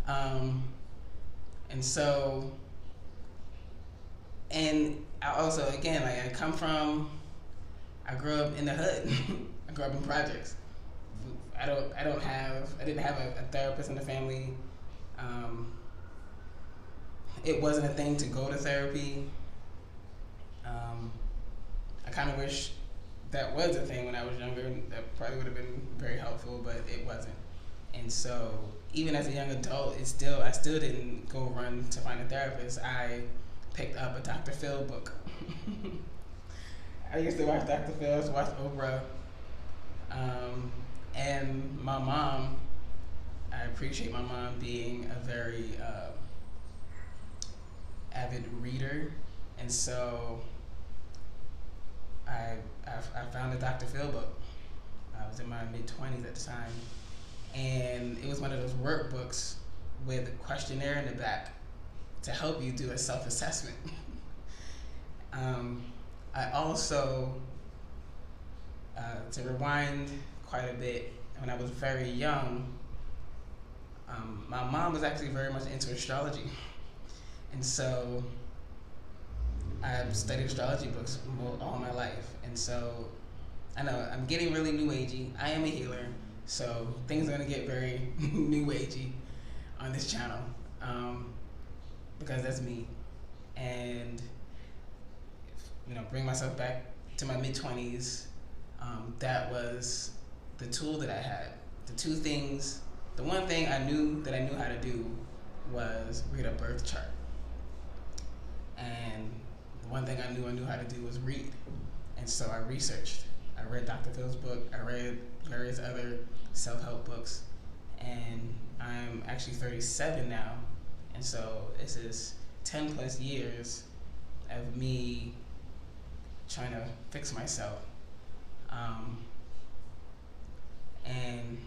And so, and I also, again, like I grew up in the hood. I grew up in projects. I didn't have a therapist in the family. Um, it wasn't a thing to go to therapy. Um, I kind of wish that was a thing when I was younger. That probably would have been very helpful, but it wasn't. And so, even as a young adult, I still didn't go run to find a therapist. I picked up a Dr. Phil book. I used to watch Dr. Phil, I used to watch Oprah, um, and my mom. I appreciate my mom being a very avid reader, and so I found a Dr. Phil book. I was in my mid-20s at the time, and it was one of those workbooks with a questionnaire in the back to help you do a self-assessment. I also, to rewind quite a bit, when I was very young, my mom was actually very much into astrology, and so I've studied astrology books all my life, and so I know I'm getting really new agey. I am a healer, so things are gonna get very new agey on this channel, because that's me. And bring myself back to my mid 20s. That was the tool that I had. The one thing I knew how to do was read a birth chart, and the one thing I knew how to do was read. And so I researched. I read Dr. Phil's book. I read various other self-help books, and I'm actually 37 now, and so this is 10 plus years of me trying to fix myself. And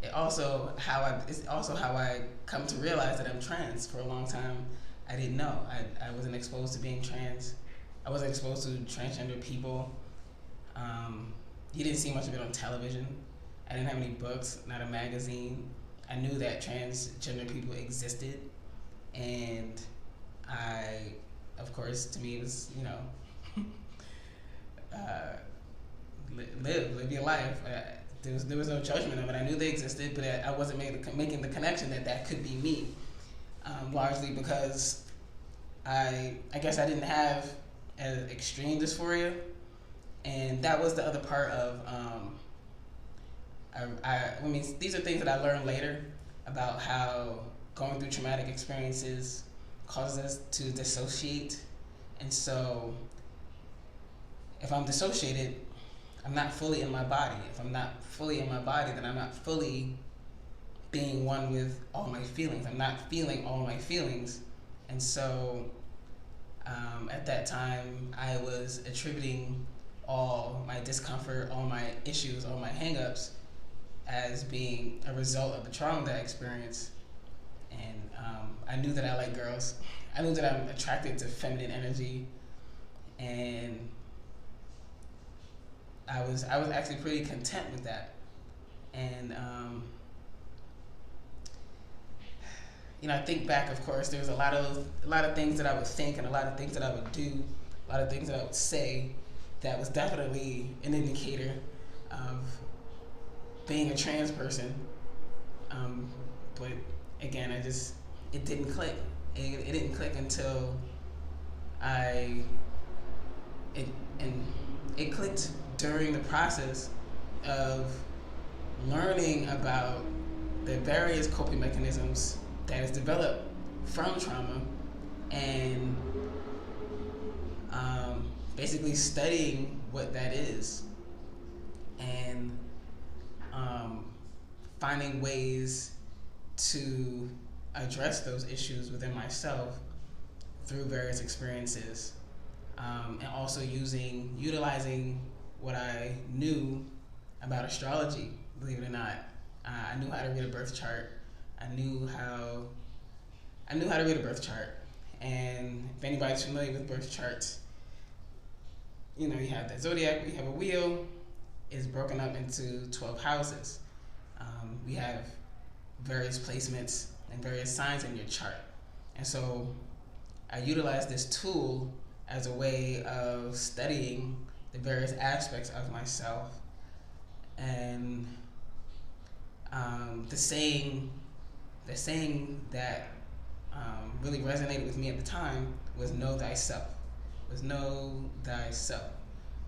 it's also how I come to realize that I'm trans. For a long time, I didn't know. I wasn't exposed to being trans. I wasn't exposed to transgender people. You didn't see much of it on television. I didn't have any books, not a magazine. I knew that transgender people existed, and of course, to me, it was, live your life. There was no judgment of it. I knew they existed, but I wasn't making the connection that could be me, largely because I guess I didn't have an extreme dysphoria, and that was the other part of, these are things that I learned later about how going through traumatic experiences causes us to dissociate. And so if I'm dissociated, I'm not fully in my body. If I'm not fully in my body, then I'm not fully being one with all my feelings. I'm not feeling all my feelings. And so at that time, I was attributing all my discomfort, all my issues, all my hang-ups as being a result of the trauma that I experienced. And I knew that I like girls. I knew that I'm attracted to feminine energy, and I was actually pretty content with that. And I think back, of course, there was a lot of things that I would think, and a lot of things that I would do, a lot of things that I would say that was definitely an indicator of being a trans person. But again, it didn't click. It didn't click until it clicked during the process of learning about the various coping mechanisms that is developed from trauma, and basically studying what that is, and finding ways to address those issues within myself through various experiences, and also utilizing what I knew about astrology. Believe it or not, I knew how to read a birth chart. I knew how to read a birth chart. And if anybody's familiar with birth charts, you have the zodiac. You have a wheel. It's broken up into 12 houses, We have various placements and various signs in your chart. And so I utilize this tool as a way of studying the various aspects of myself. And the saying that really resonated with me at the time was know thyself.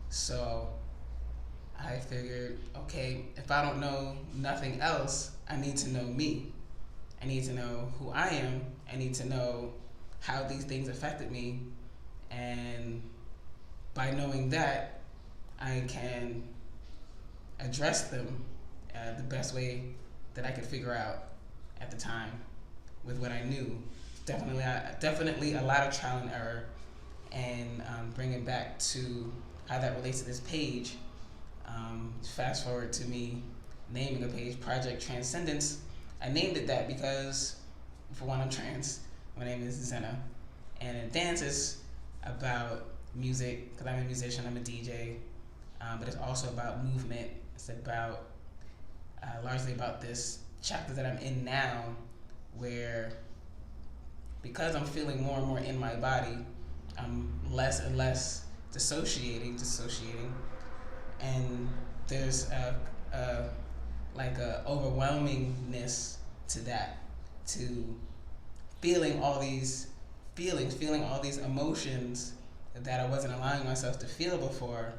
So I figured, okay, if I don't know nothing else, I need to know me. I need to know who I am. I need to know how these things affected me. And by knowing that, I can address them the best way that I could figure out at the time with what I knew. Definitely a lot of trial and error, and bringing back to how that relates to this page. Fast forward to me naming a page ProjectTransZenDance. I named it that because, for one, I'm trans. My name is Zena, and dance is about music because I'm a musician, I'm a DJ, but it's also about movement. It's about largely about this chapter that I'm in now, where because I'm feeling more and more in my body, I'm less and less dissociating, and there's a overwhelmingness to that, to feeling all these emotions that I wasn't allowing myself to feel before.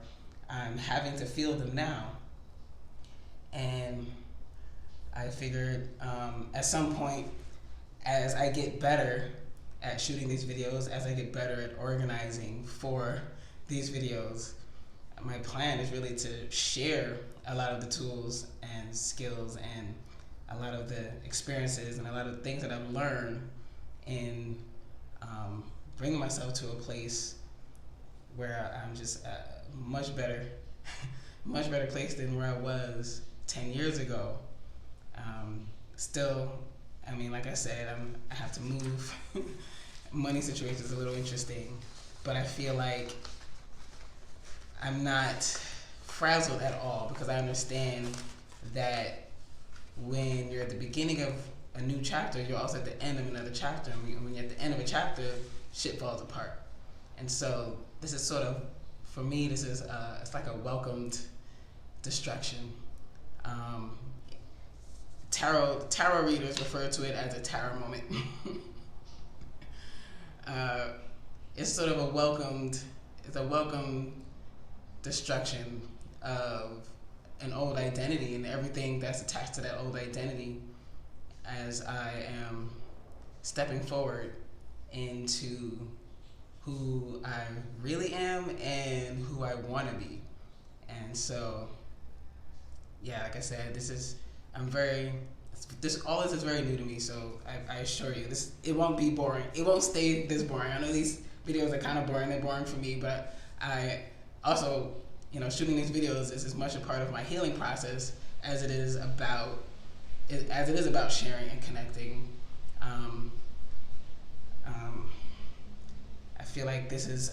I'm having to feel them now. And I figured at some point, as I get better at shooting these videos, as I get better at organizing for these videos, my plan is really to share a lot of the tools and skills and a lot of the experiences and a lot of the things that I've learned in bringing myself to a place where I'm just much better place than where I was 10 years ago. Still, I mean, like I said, I have to move. Money situation is a little interesting, but I feel like I'm not frazzled at all, because I understand that when you're at the beginning of a new chapter, you're also at the end of another chapter. And when you're at the end of a chapter, shit falls apart. And so this is sort of, for me, this is it's like a welcomed destruction. Tarot readers refer to it as a tarot moment. It's sort of a welcomed destruction of an old identity and everything that's attached to that old identity, as I am stepping forward into who I really am and who I want to be. And so, yeah, like I said, all this is very new to me, so I assure you, it won't be boring. It won't stay this boring. I know these videos are kind of boring. They're boring for me, but I also, shooting these videos is as much a part of my healing process as it is about sharing and connecting. I feel like this is